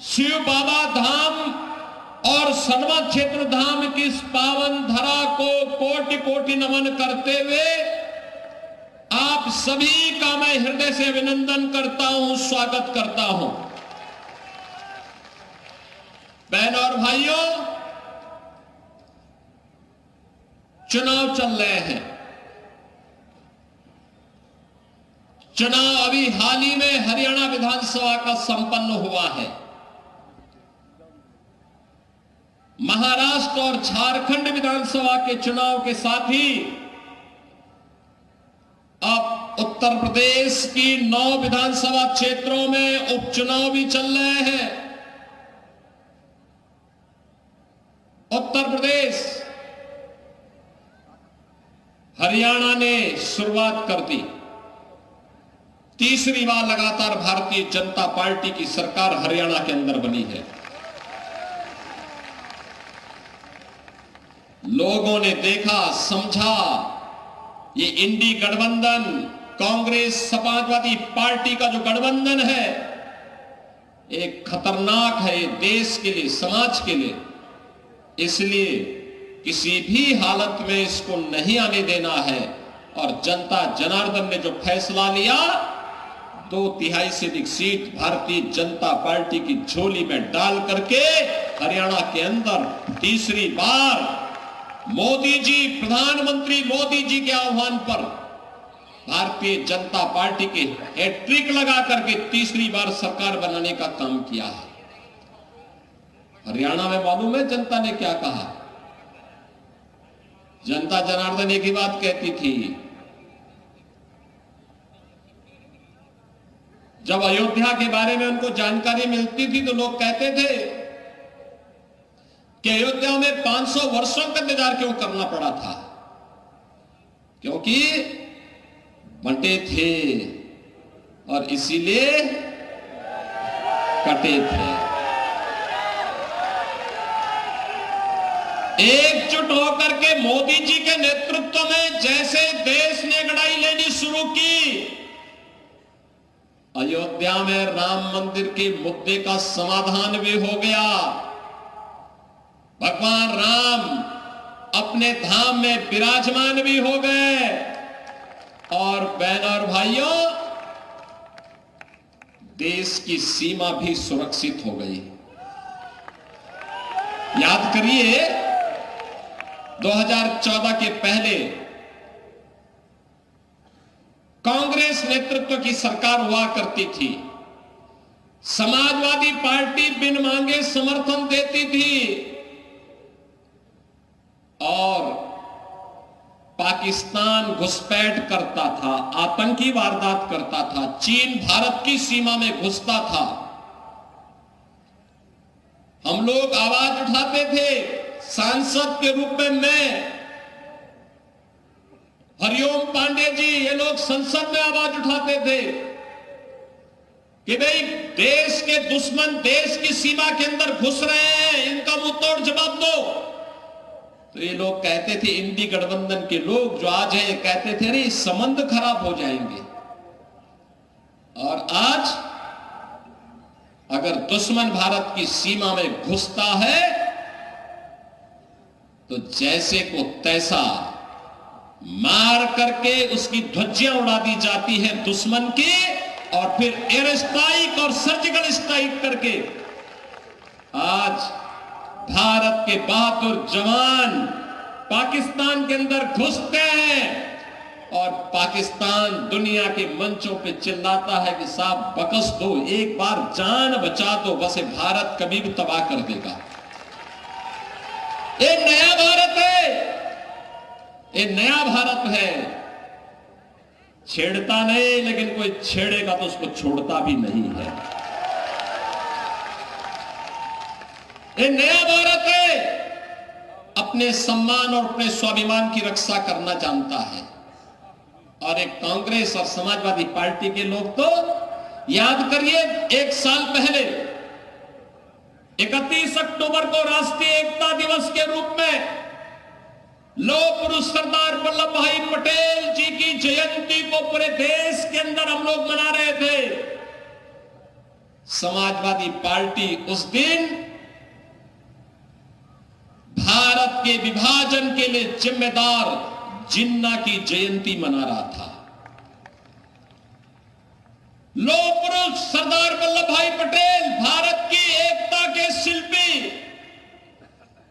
शिव बाबा धाम और सनवा क्षेत्र धाम की इस पावन धरा को कोटि कोटि नमन करते हुए आप सभी का मैं हृदय से अभिनंदन करता हूं, स्वागत करता हूं। बहनों और भाइयों, चुनाव चल रहे हैं। चुनाव अभी हाल ही में हरियाणा विधानसभा का संपन्न हुआ है। महाराष्ट्र और झारखंड विधानसभा के चुनाव के साथ ही अब उत्तर प्रदेश की 9 विधानसभा क्षेत्रों में उपचुनाव भी चल रहे हैं। उत्तर प्रदेश, हरियाणा ने शुरुआत कर दी। तीसरी बार लगातार भारतीय जनता पार्टी की सरकार हरियाणा के अंदर बनी है। लोगों ने देखा, समझा, ये इंडी गठबंधन, कांग्रेस समाजवादी पार्टी का जो गठबंधन है, एक खतरनाक है ये देश के लिए, समाज के लिए। इसलिए किसी भी हालत में इसको नहीं आने देना है। और जनता जनार्दन ने जो फैसला लिया, 2/3 से अधिक सीट भारतीय जनता पार्टी की झोली में डाल करके हरियाणा के अंदर तीसरी बार मोदी जी, प्रधानमंत्री मोदी जी के आह्वान पर भारतीय जनता पार्टी के हैट्रिक लगा करके तीसरी बार सरकार बनाने का काम किया है। हरियाणा में मालूम है जनता ने क्या कहा? जनता जनार्दन एक ही बात कहती थी। जब अयोध्या के बारे में उनको जानकारी मिलती थी तो लोग कहते थे कि अयोध्या में 500 वर्षों का इंतजार क्यों करना पड़ा था? क्योंकि बंटे थे और इसीलिए कटे थे। एकजुट होकर के मोदी जी के नेतृत्व में जैसे देश ने लड़ाई लेनी शुरू की, अयोध्या में राम मंदिर के मुद्दे का समाधान भी हो गया। भगवान राम अपने धाम में विराजमान भी हो गए। और बहनों और भाइयों, देश की सीमा भी सुरक्षित हो गई। याद करिए, 2014 के पहले कांग्रेस नेतृत्व की सरकार हुआ करती थी। समाजवादी पार्टी बिन मांगे समर्थन देती थी और पाकिस्तान घुसपैठ करता था, आतंकी वारदात करता था, चीन भारत की सीमा में घुसता था। हम लोग आवाज उठाते थे। सांसद के रूप में मैं, हरिओम पांडे जी, ये लोग संसद में आवाज उठाते थे कि भाई देश के दुश्मन देश की सीमा के अंदर घुस रहे हैं, इनका मुंह तोड़ जवाब दो। तो ये लोग कहते थे, इंडी गठबंधन के लोग जो आज है, ये कहते थे अरे संबंध खराब हो जाएंगे। और आज अगर दुश्मन भारत की सीमा में घुसता है तो जैसे को तैसा मार करके उसकी ध्वजियां उड़ा दी जाती है दुश्मन की, और फिर एयर स्ट्राइक और सर्जिकल स्ट्राइक करके आज भारत के बहादुर जवान पाकिस्तान के अंदर घुसते हैं और पाकिस्तान दुनिया के मंचों पे चिल्लाता है कि साहब बकस दो, एक बार जान बचा दो, बस भारत कभी भी तबाह कर देगा। ये नया भारत है, ये नया भारत है। छेड़ता नहीं, लेकिन कोई छेड़ेगा तो उसको छोड़ता भी नहीं है। ये नया भारत है, अपने सम्मान और अपने स्वाभिमान की रक्षा करना जानता है। और एक कांग्रेस और समाजवादी पार्टी के लोग तो याद करिए, 1 साल पहले 31 अक्टूबर को राष्ट्रीय एकता दिवस के रूप में लौह पुरुष सरदार वल्लभ भाई पटेल जी की जयंती को पूरे देश के अंदर हम लोग मना रहे थे। समाजवादी पार्टी उस दिन भारत के विभाजन के लिए जिम्मेदार जिन्ना की जयंती मना रहा था। लौह पुरुष सरदार वल्लभ भाई पटेल, भारत की एकता के शिल्पी,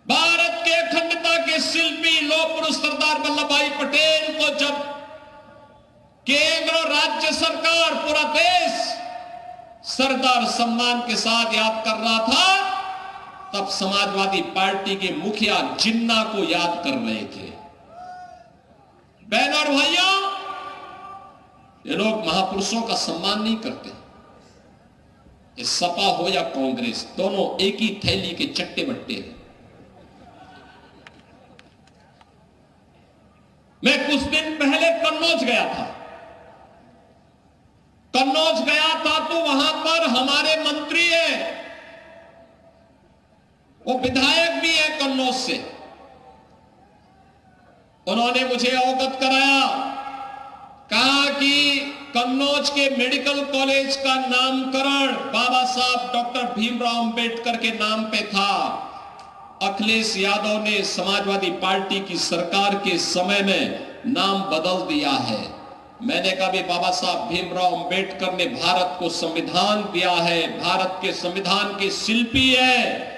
भारत के अखंडता के शिल्पी लौह पुरुष सरदार वल्लभ भाई पटेल को जब केंद्र और राज्य सरकार, पूरा देश सरदार सम्मान के साथ याद कर रहा था, तब समाजवादी पार्टी के मुखिया जिन्ना को याद कर रहे थे। बहनों और भाइयों, ये लोग महापुरुषों का सम्मान नहीं करते। ये सपा हो या कांग्रेस, दोनों एक ही थैली के चट्टे बट्टे हैं। मैं कुछ दिन पहले कन्नौज गया था। कन्नौज गया था तो वहां पर हमारे मंत्री हैं, वो विधायक भी है कन्नौज से। उन्होंने मुझे अवगत कराया, कहा कि कन्नौज के मेडिकल कॉलेज का नामकरण बाबा साहब डॉक्टर भीमराव अंबेडकर के नाम पे था। अखिलेश यादव ने समाजवादी पार्टी की सरकार के समय में नाम बदल दिया है। मैंने कहा भी बाबा साहब भीमराव अंबेडकर ने भारत को संविधान दिया है, भारत के संविधान के शिल्पी है।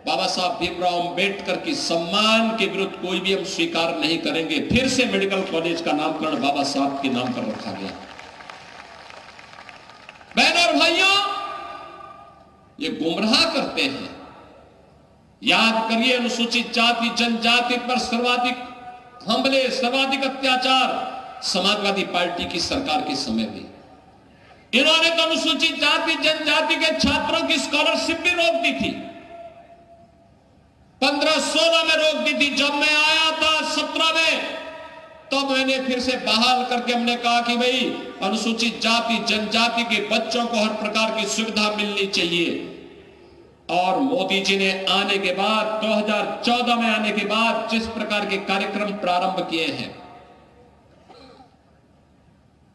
बाबा साहब भीमराव अंबेडकर की सम्मान के विरुद्ध कोई भी हम स्वीकार नहीं करेंगे। फिर से मेडिकल कॉलेज का नामकरण बाबा साहब के नाम पर रखा गया। बहनों और भाइयों, ये गुमराह करते हैं। याद करिए, अनुसूचित जाति जनजाति पर सर्वाधिक हमले, सर्वाधिक अत्याचार समाजवादी पार्टी की सरकार के समय में। इन्होंने तो अनुसूचित जाति जनजाति के छात्रों की स्कॉलरशिप भी रोक दी थी। 15-16 में रोक दी थी। जब मैं आया था 17 में, तब मैंने फिर से बहाल करके हमने कहा कि भाई अनुसूचित जाति जनजाति के बच्चों को हर प्रकार की सुविधा मिलनी चाहिए। और मोदी जी ने आने के बाद, 2014 में आने के बाद जिस प्रकार के कार्यक्रम प्रारंभ किए हैं,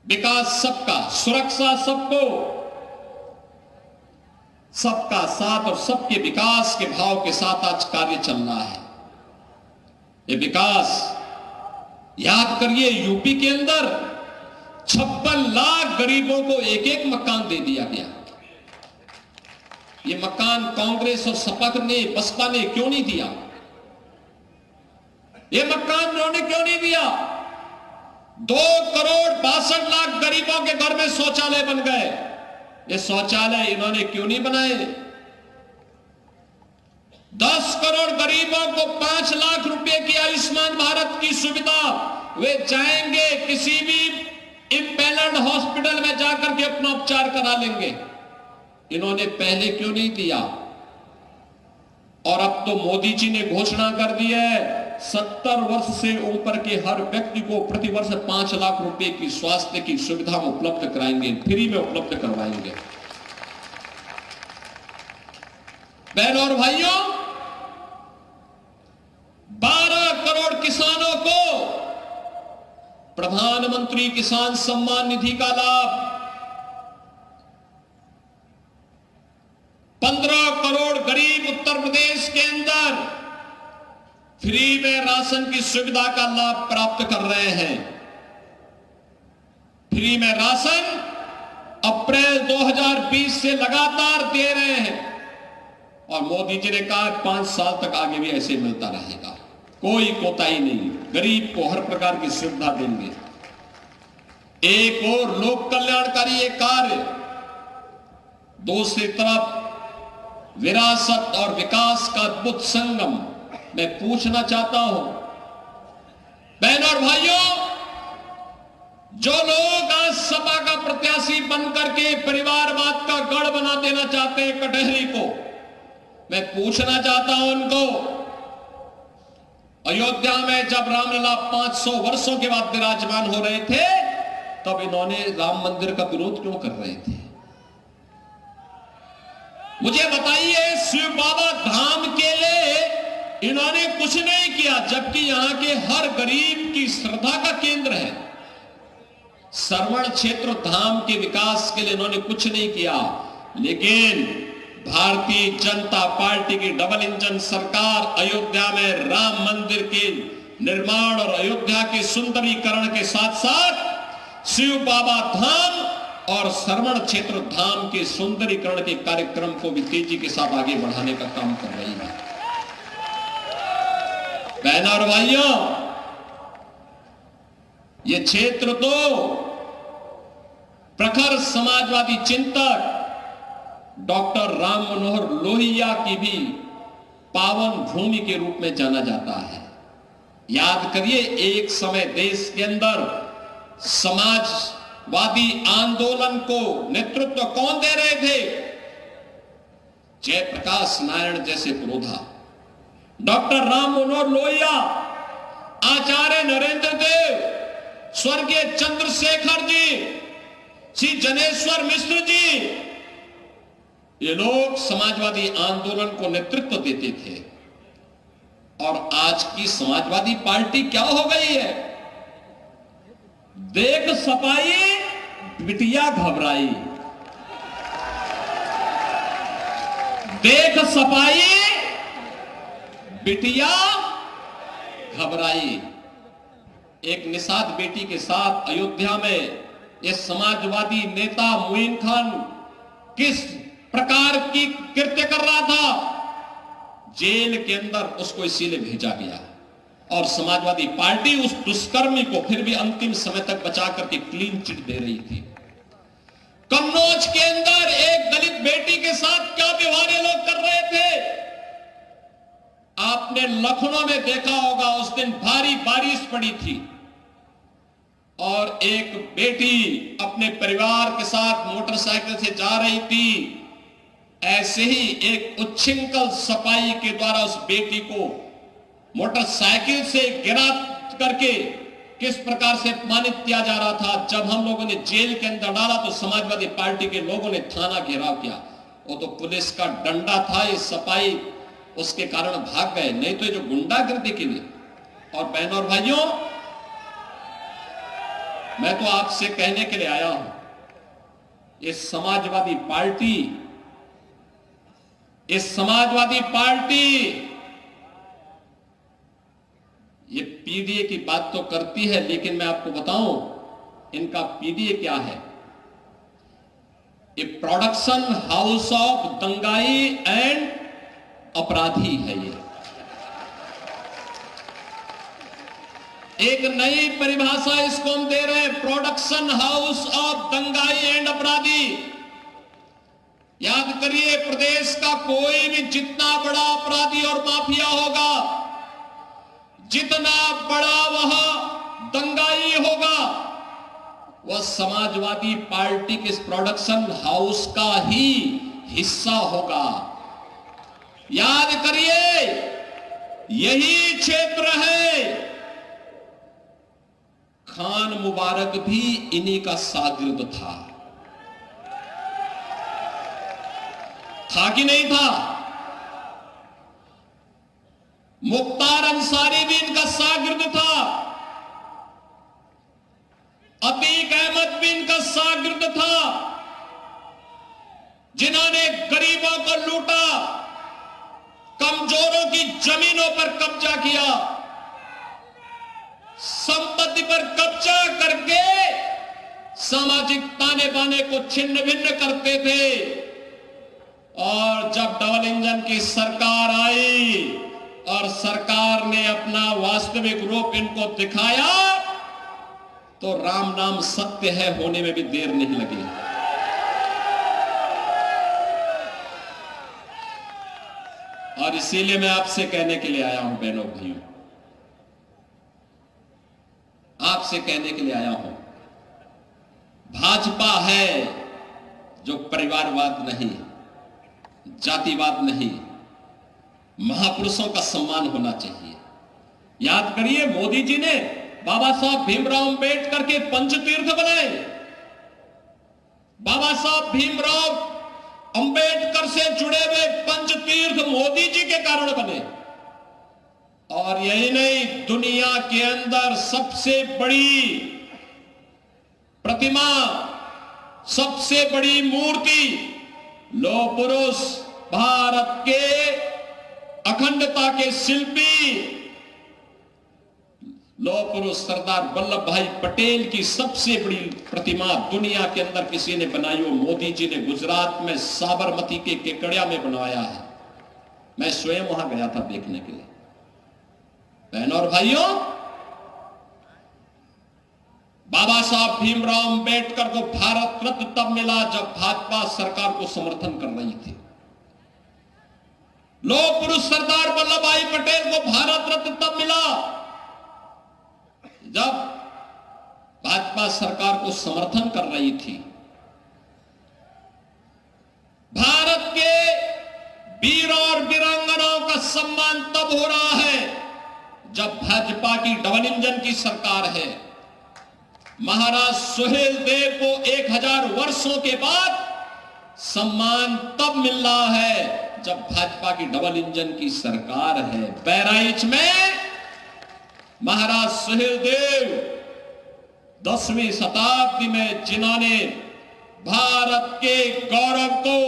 विकास सबका, सुरक्षा सबको, सबका साथ और सबके विकास के भाव के साथ आज कार्य चल रहा है। ये विकास, याद करिए, यूपी के अंदर 56 लाख गरीबों को एक एक मकान दे दिया गया। ये मकान कांग्रेस और सपा ने, बसपा ने क्यों नहीं दिया? ये मकान उन्होंने क्यों नहीं दिया? 2,62,00,000 गरीबों के घर में शौचालय बन गए। ये शौचालय इन्होंने क्यों नहीं बनाए? 10 करोड़ गरीबों को 5 लाख रुपए की आयुष्मान भारत की सुविधा, वे जाएंगे किसी भी इम्पैनल्ड हॉस्पिटल में जाकर के अपना उपचार करा लेंगे। इन्होंने पहले क्यों नहीं दिया? और अब तो मोदी जी ने घोषणा कर दी है, 70 वर्ष से ऊपर के हर व्यक्ति को प्रतिवर्ष 5 लाख रुपए की स्वास्थ्य की सुविधा उपलब्ध कराएंगे, फ्री में उपलब्ध करवाएंगे। बहनों और भाइयों, 12 करोड़ किसानों को प्रधानमंत्री किसान सम्मान निधि का लाभ, 15 करोड़ गरीब उत्तर प्रदेश के अंदर फ्री में राशन की सुविधा का लाभ प्राप्त कर रहे हैं। फ्री में राशन अप्रैल 2020 से लगातार दे रहे हैं और मोदी जी ने कहा 5 साल तक आगे भी ऐसे मिलता रहेगा, कोई कोताही नहीं, गरीब को हर प्रकार की सुविधा देंगे। एक और लोक कल्याणकारी एक कार्य, दूसरी तरफ विरासत और विकास का अद्भुत संगम। मैं पूछना चाहता हूं बहनों और भाइयों, जो लोग आज सपा का प्रत्याशी बनकर के परिवारवाद का गढ़ बना देना चाहते हैं कटहरी को, मैं पूछना चाहता हूं उनको, अयोध्या में जब रामलला 500 वर्षों के बाद विराजमान हो रहे थे, तब इन्होंने राम मंदिर का विरोध क्यों कर रहे थे? मुझे बताइए, शिव बाबा धाम के लिए इन्होंने कुछ नहीं किया, जबकि यहां के हर गरीब की श्रद्धा का केंद्र है। श्रवण क्षेत्र धाम के विकास के लिए इन्होंने कुछ नहीं किया। लेकिन भारतीय जनता पार्टी की डबल इंजन सरकार अयोध्या में राम मंदिर के निर्माण और अयोध्या के सुंदरीकरण के साथ साथ शिव बाबा धाम और श्रवण क्षेत्र धाम के सुंदरीकरण के कार्यक्रम को भी तेजी के साथ आगे बढ़ाने का काम कर रही है। बहनों और भाइयों, ये क्षेत्र तो प्रखर समाजवादी चिंतक डॉक्टर राम मनोहर लोहिया की भी पावन भूमि के रूप में जाना जाता है। याद करिए, एक समय देश के अंदर समाजवादी आंदोलन को नेतृत्व कौन दे रहे थे? जयप्रकाश नारायण जैसे पुरोधा, डॉक्टर राम मनोहर लोहिया, आचार्य नरेंद्र देव, स्वर्गीय चंद्रशेखर जी, श्री जनेश्वर मिश्र जी, ये लोग समाजवादी आंदोलन को नेतृत्व देते थे। और आज की समाजवादी पार्टी क्या हो गई है? देख सपाई बिटिया घबराई, देख सपाई बिटिया घबराई। एक निषाद बेटी के साथ अयोध्या में ये समाजवादी नेता मोइन खान किस प्रकार की कृत्य कर रहा था? जेल के अंदर उसको इसीलिए भेजा गया और समाजवादी पार्टी उस दुष्कर्मी को फिर भी अंतिम समय तक बचा करके क्लीन चिट दे रही थी। कन्नौज के अंदर एक दलित बेटी के साथ क्या व्यवहार ये लोग कर रहे थे? आपने लखनऊ में देखा होगा, उस दिन भारी बारिश पड़ी थी और एक बेटी अपने परिवार के साथ मोटरसाइकिल से जा रही थी। ऐसे ही एक उच्छृंखल सपाई के द्वारा उस बेटी को मोटरसाइकिल से गिरा करके किस प्रकार से अपमानित किया जा रहा था। जब हम लोगों ने जेल के अंदर डाला तो समाजवादी पार्टी के लोगों ने थाना घेराव किया। वो तो पुलिस का डंडा था, ये सपाई उसके कारण भाग गए, नहीं तो ये जो गुंडागर्दी के लिए। और बहनों और भाइयों, मैं तो आपसे कहने के लिए आया हूं, ये समाजवादी पार्टी ये पीडीए की बात तो करती है, लेकिन मैं आपको बताऊं इनका पीडीए क्या है। ये प्रोडक्शन हाउस ऑफ दंगाई एंड अपराधी है। ये एक नई परिभाषा इसको हम दे रहे हैं, प्रोडक्शन हाउस ऑफ दंगाई एंड अपराधी। याद करिए, प्रदेश का कोई भी जितना बड़ा अपराधी और माफिया होगा, जितना बड़ा वह दंगाई होगा, वह समाजवादी पार्टी के इस प्रोडक्शन हाउस का ही हिस्सा होगा। याद करिए, यही क्षेत्र है। खान मुबारक भी इन्हीं का शागिर्द था कि नहीं था? मुख्तार अंसारी भी इनका शागिर्द था, अतीक अहमद भी इनका शागिर्द था, जिन्होंने गरीबों को लूटा, कमजोरों की जमीनों पर कब्जा किया, संपत्ति पर कब्जा करके सामाजिक ताने बाने को छिन्न भिन्न करते थे। और जब डबल इंजन की सरकार आई और सरकार ने अपना वास्तविक रूप इनको दिखाया, तो राम नाम सत्य है होने में भी देर नहीं लगी। और इसीलिए मैं आपसे कहने के लिए आया हूं, बहनों भाइयों, आपसे कहने के लिए आया हूं, भाजपा है जो परिवारवाद नहीं, जातिवाद नहीं, महापुरुषों का सम्मान होना चाहिए। याद करिए, मोदी जी ने बाबा साहब भीमराव अंबेडकर के पंचतीर्थ बनाए। बाबा साहब भीमराव अंबेडकर से जुड़े हुए पंचतीर्थ मोदी जी के कारण बने। और यही नहीं, दुनिया के अंदर सबसे बड़ी प्रतिमा, सबसे बड़ी मूर्ति लौह पुरुष, भारत के अखंडता के शिल्पी लौह पुरुष सरदार वल्लभ भाई पटेल की सबसे बड़ी प्रतिमा दुनिया के अंदर किसी ने बनाई हो मोदी जी ने गुजरात में साबरमती के केकड़िया में बनवाया है। मैं स्वयं वहां गया था देखने के लिए। बहनों और भाइयों, बाबा साहब भीमराव अंबेडकर को भारत रत्न तब मिला जब भाजपा सरकार को समर्थन कर रही थी। लौह पुरुष सरदार वल्लभ भाई पटेल को भारत रत्न तब मिला जब भाजपा सरकार को समर्थन कर रही थी। भारत के वीरों और वीरांगनाओं का सम्मान तब हो रहा है जब भाजपा की डबल इंजन की सरकार है। महाराज सुहेल देव को 1000 वर्षों के बाद सम्मान तब मिल रहा है जब भाजपा की डबल इंजन की सरकार है। बहराइच में महाराज सुहेल देव 10वीं शताब्दी में जिन्होंने भारत के गौरव को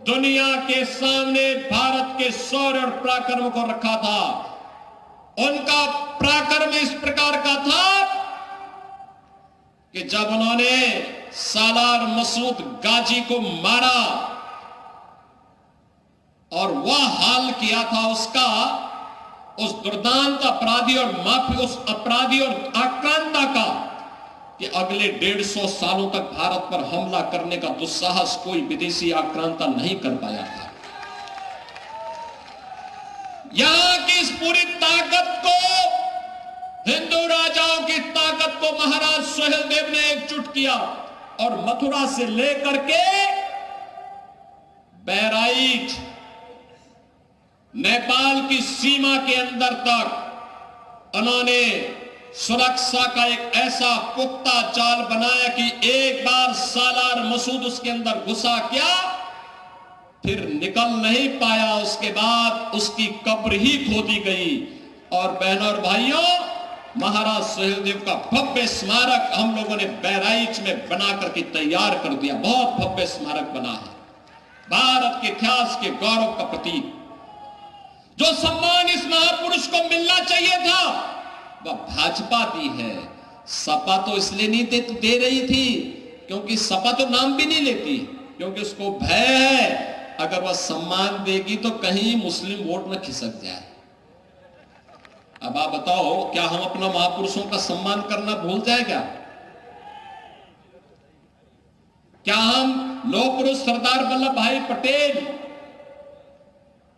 दुनिया के सामने भारत के शौर्य और पराक्रम को रखा था, उनका पराक्रम इस प्रकार का था कि जब उन्होंने सालार मसूद गाजी को मारा और वह हाल किया था उसका, उस दुर्दांत अपराधी और माफी उस अपराधी और आक्रांता का कि अगले 150 सालों तक भारत पर हमला करने का दुस्साहस कोई विदेशी आक्रांता नहीं कर पाया था। यहां की इस पूरी ताकत को, हिंदू राजाओं की ताकत को महाराज सुहेल देव ने एकजुट किया और मथुरा से लेकर के बहराइच नेपाल की सीमा के अंदर तक उन्होंने सुरक्षा का एक ऐसा पुख्ता जाल बनाया कि एक बार सालार मसूद उसके अंदर घुसा क्या, फिर निकल नहीं पाया। उसके बाद उसकी कब्र ही खोदी गई। और बहनों और भाइयों, महाराज सुहेल देव का भव्य स्मारक हम लोगों ने बहराइच में बना करके तैयार कर दिया। बहुत भव्य स्मारक बना है, भारत के इतिहास के गौरव का प्रतीक। जो सम्मान इस महापुरुष को मिलना चाहिए था वह भाजपा दी है। सपा तो इसलिए नहीं दे रही थी क्योंकि सपा तो नाम भी नहीं लेती, क्योंकि उसको भय है अगर वह सम्मान देगी तो कहीं मुस्लिम वोट न खिसक जाए। अब आप बताओ, क्या हम अपना महापुरुषों का सम्मान करना भूल जाए क्या? क्या हम लौह पुरुष सरदार वल्लभ भाई पटेल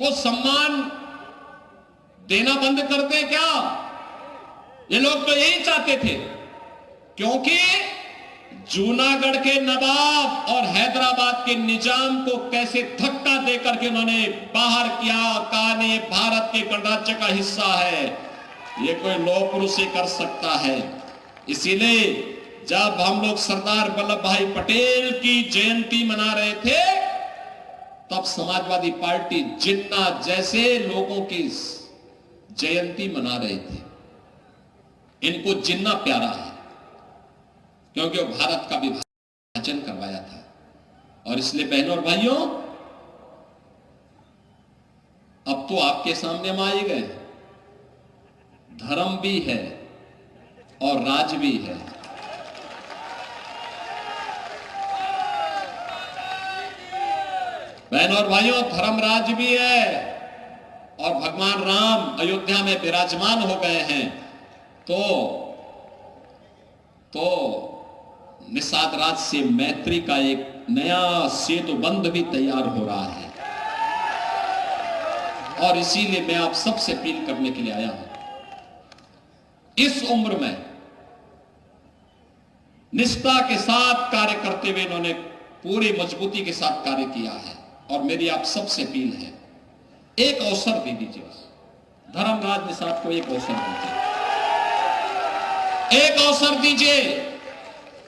को सम्मान देना बंद कर दे क्या? ये लोग तो यही चाहते थे, क्योंकि जूनागढ़ के नवाब और हैदराबाद के निजाम को कैसे धक्का देकर के उन्होंने बाहर किया, कहा नहीं भारत के गणराज्य का हिस्सा है, ये कोई लौह पुरुष ही कर सकता है। इसीलिए जब हम लोग सरदार वल्लभ भाई पटेल की जयंती मना रहे थे तब समाजवादी पार्टी जिन्ना जैसे लोगों की जयंती मना रहे थे। इनको जिन्ना प्यारा है क्योंकि वो भारत का विभाजन करवाया था। और इसलिए बहनों और भाइयों, अब तो आपके सामने हम आए गए, धर्म भी है और राज भी है। बहनों और भाइयों, धर्मराज भी है और भगवान राम अयोध्या में विराजमान हो गए हैं, तो निषाद राज से मैत्री का एक नया सेतु बंध भी तैयार हो रहा है। और इसीलिए मैं आप सबसे अपील करने के लिए आया हूं, इस उम्र में निष्ठा के साथ कार्य करते हुए इन्होंने पूरी मजबूती के साथ कार्य किया है। और मेरी आप सबसे अपील है, एक अवसर दे दीजिए, धर्मराज निषाद को एक अवसर दीजिए, एक अवसर दीजिए।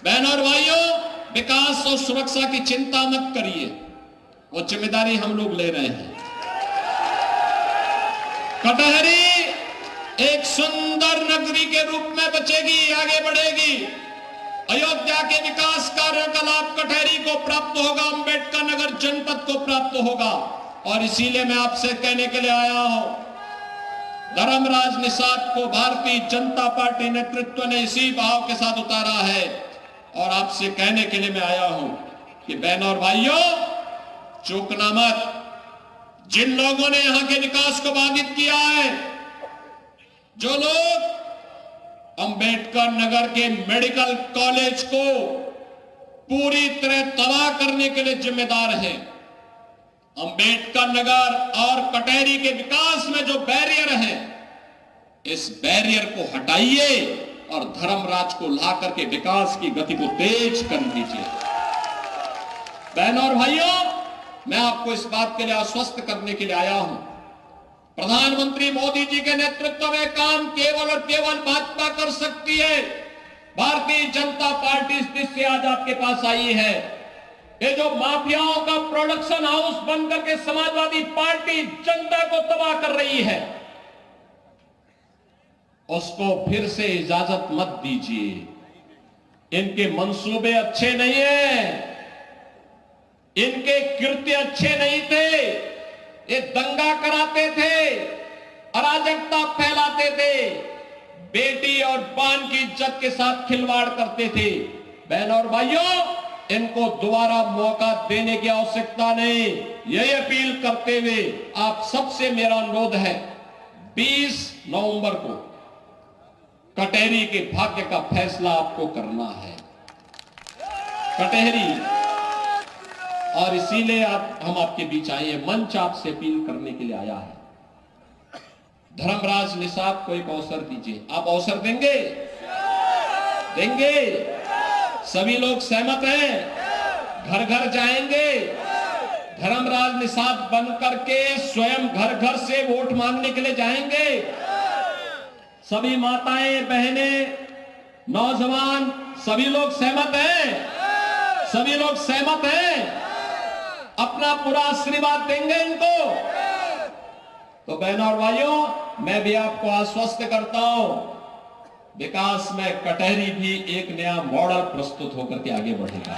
बहनों और भाइयों, विकास और सुरक्षा की चिंता मत करिए, वो जिम्मेदारी हम लोग ले रहे हैं। कटहरी एक सुंदर नगरी के रूप में बचेगी, आगे बढ़ेगी। अयोध्या के विकास कार्यों का लाभ कटहरी को प्राप्त होगा, अंबेडकर नगर जनपद को प्राप्त होगा। और इसीलिए मैं आपसे कहने के लिए आया हूं, धर्मराज निषाद को भारतीय जनता पार्टी नेतृत्व ने इसी भाव के साथ उतारा है। और आपसे कहने के लिए मैं आया हूं कि बहनों और भाइयों, चूकना मत। जिन लोगों ने यहां के विकास को बाधित किया है, जो लोग अंबेडकर नगर के मेडिकल कॉलेज को पूरी तरह तबाह करने के लिए जिम्मेदार हैं, अंबेडकर नगर और कटहरी के विकास में जो बैरियर है, इस बैरियर को हटाइए और धर्मराज को ला करके विकास की गति को तेज कर दीजिए। बहनों और भाइयों, मैं आपको इस बात के लिए आश्वस्त करने के लिए आया हूं, प्रधानमंत्री मोदी जी के नेतृत्व में काम केवल और केवल भाजपा कर सकती है। भारतीय जनता पार्टी इस देश से आज आपके पास आई है। ये जो माफियाओं का प्रोडक्शन हाउस बनकर के समाजवादी पार्टी जनता को तबाह कर रही है, उसको फिर से इजाजत मत दीजिए। इनके मंसूबे अच्छे नहीं हैं, इनके कृत्य अच्छे नहीं थे। ये दंगा कराते थे, अराजकता फैलाते थे, बेटी और बान की इज्जत के साथ खिलवाड़ करते थे। बहनों और भाइयों, इनको दोबारा मौका देने की आवश्यकता नहीं। यही अपील करते हुए आप सबसे मेरा अनुरोध है, 20 नवंबर को कटहरी के भाग्य का फैसला आपको करना है। कटहरी, और इसीलिए हम आपके बीच आए हैं, मंच आपसे अपील करने के लिए आया है। धर्मराज निषाद को एक अवसर दीजिए। आप अवसर देंगे? देंगे? सभी लोग सहमत हैं? घर घर जाएंगे, धर्मराज निषाद बनकर के स्वयं घर घर से वोट मांगने के लिए जाएंगे। सभी माताएं, बहनें, नौजवान, सभी लोग सहमत हैं? सभी लोग सहमत हैं? अपना पूरा आशीर्वाद देंगे इनको? तो बहनों और भाइयों, मैं भी आपको आश्वस्त करता हूं, विकास में कटहरी भी एक नया मॉडल प्रस्तुत होकर के आगे बढ़ेगा।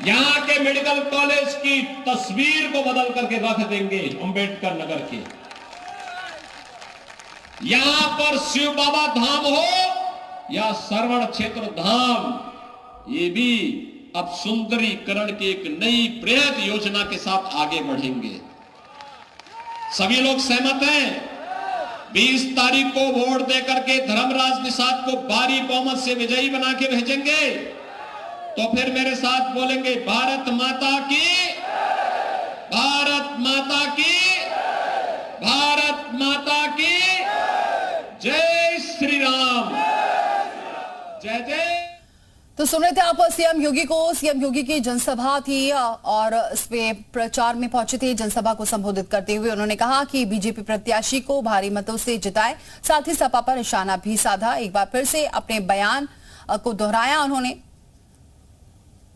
यहां के मेडिकल कॉलेज की तस्वीर को बदल करके रख देंगे अंबेडकर नगर के। यहां पर शिव बाबा धाम हो या श्रवण क्षेत्र धाम, ये भी अब सुंदरीकरण की एक नई बृहद योजना के साथ आगे बढ़ेंगे। सभी लोग सहमत हैं? 20 तारीख को वोट देकर के धर्मराज निषाद को भारी बहुमत से विजयी बना के भेजेंगे। तो फिर मेरे साथ बोलेंगे, भारत माता की, भारत माता की, भारत माता की जय श्री राम, जय जय। तो सुन रहे थे आप सीएम योगी को। सीएम योगी की जनसभा थी और इस पे प्रचार में पहुंचे थे। जनसभा को संबोधित करते हुए उन्होंने कहा कि बीजेपी प्रत्याशी को भारी मतों से जिताए, साथ ही सपा पर निशाना भी साधा। एक बार फिर से अपने बयान को दोहराया उन्होंने।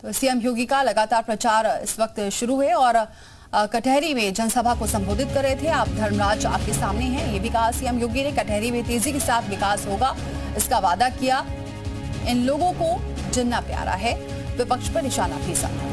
तो सीएम योगी का लगातार प्रचार इस वक्त शुरू है और कटहरी में जनसभा को संबोधित कर रहे थे। आप धर्मराज आपके सामने हैं। ये भी कहा सीएम योगी ने, कटहरी में तेजी के साथ विकास होगा, इसका वादा किया। इन लोगों को जिन्ना प्यारा है, विपक्ष पर निशाना भी साधा।